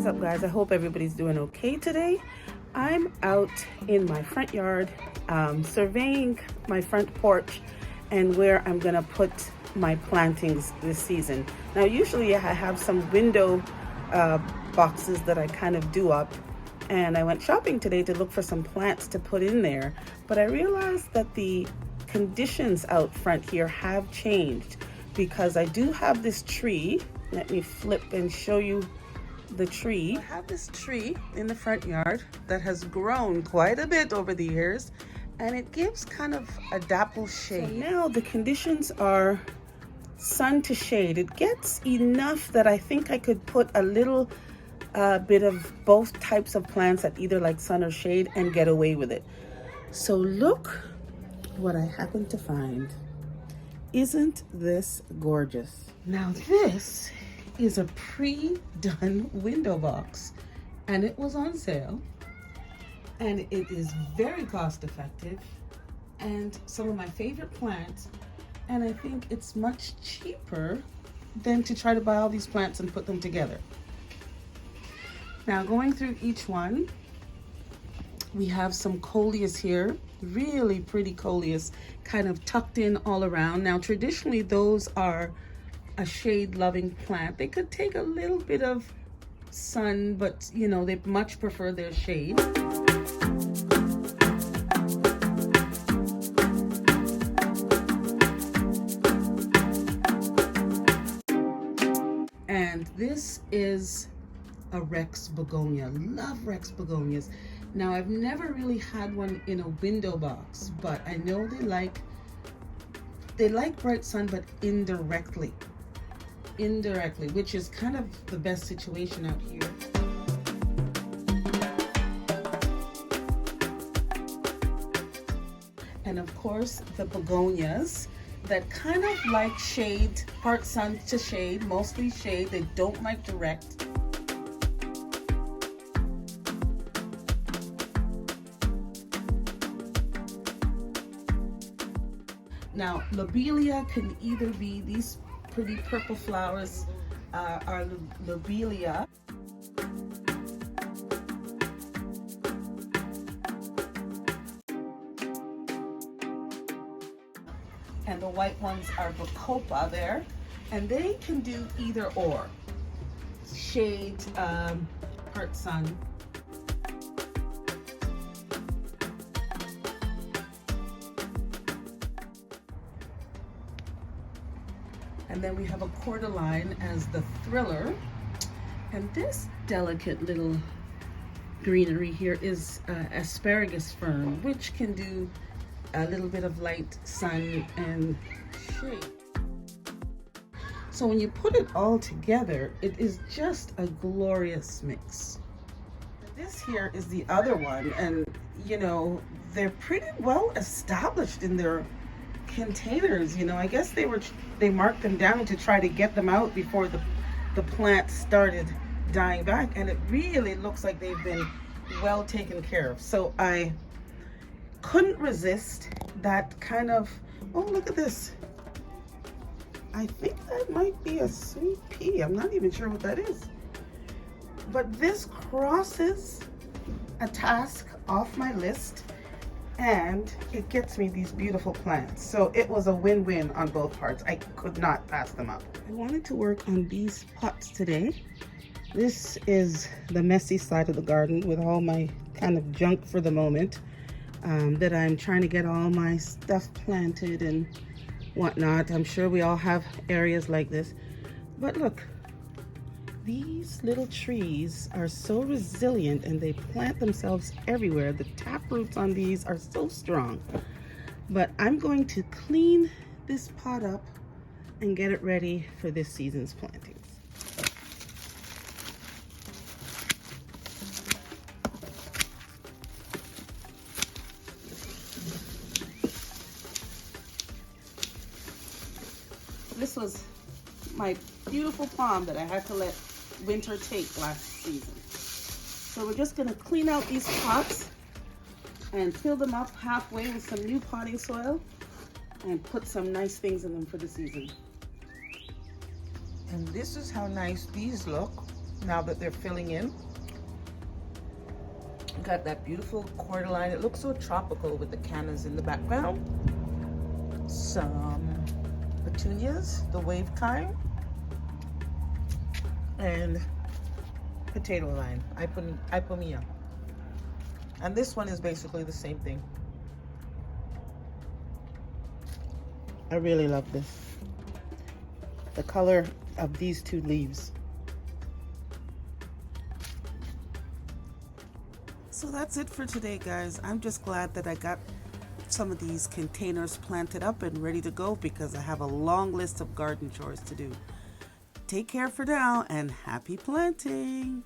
up, guys? I hope everybody's doing okay today. I'm out in my front yard surveying my front porch and where I'm gonna put my plantings this season. Now usually I have some window boxes that I kind of do up, and I went shopping today to look for some plants to put in there, but I realized that the conditions out front here have changed because I do have this tree. Let me flip and show you the tree. I have this tree in the front yard that has grown quite a bit over the years, and it gives kind of a dapple shade. So now the conditions are sun to shade. It gets enough that I think I could put a little bit of both types of plants that either like sun or shade and get away with it. So look what I happened to find. Isn't this gorgeous? Now this is a pre-done window box, and it was on sale, and it is very cost effective and some of my favorite plants, and I think it's much cheaper than to try to buy all these plants and put them together. Now going through each one, we have some coleus here, really pretty coleus, kind of tucked in all around. Now traditionally those are a shade loving plant. They could take a little bit of sun, but you know, they much prefer their shade. And this is a Rex Begonia. Love Rex Begonias. Now I've never really had one in a window box, but I know they like bright sun, but indirectly, which is kind of the best situation out here. And of course the begonias that kind of like shade, part sun to shade, mostly shade. They don't like direct. Now lobelia can either be these pretty purple flowers are lobelia. And the white ones are bacopa there. And they can do either or. Shade, part sun. And then we have a cordyline as the thriller. And this delicate little greenery here is asparagus fern, which can do a little bit of light sun and shade. So when you put it all together, it is just a glorious mix. This here is the other one, and you know, they're pretty well established in their containers. You know, I guess they marked them down to try to get them out before the plant started dying back, and it really looks like they've been well taken care of. So I couldn't resist that kind of, oh look at this, I think that might be a sweet pea. I'm not even sure what that is, but this crosses a task off my list, and it gets me these beautiful plants. So it was a win-win on both parts. I could not pass them up. I wanted to work on these pots today. This is the messy side of the garden with all my kind of junk for the moment, that I'm trying to get all my stuff planted and whatnot. I'm sure we all have areas like this, but look, these little trees are so resilient and they plant themselves everywhere. The tap roots on these are so strong. But I'm going to clean this pot up and get it ready for this season's plantings. This was my beautiful palm that I had to let winter take last season. So we're just gonna clean out these pots and fill them up halfway with some new potting soil and put some nice things in them for the season. And this is how nice these look now that they're filling in. Got that beautiful cordyline. It looks so tropical with the cannas in the background. Some petunias, the wave kind, and potato vine, ipomea. And this one is basically the same thing. I really love this. The color of these two leaves. So that's it for today, guys. I'm just glad that I got some of these containers planted up and ready to go because I have a long list of garden chores to do. Take care for now and happy planting.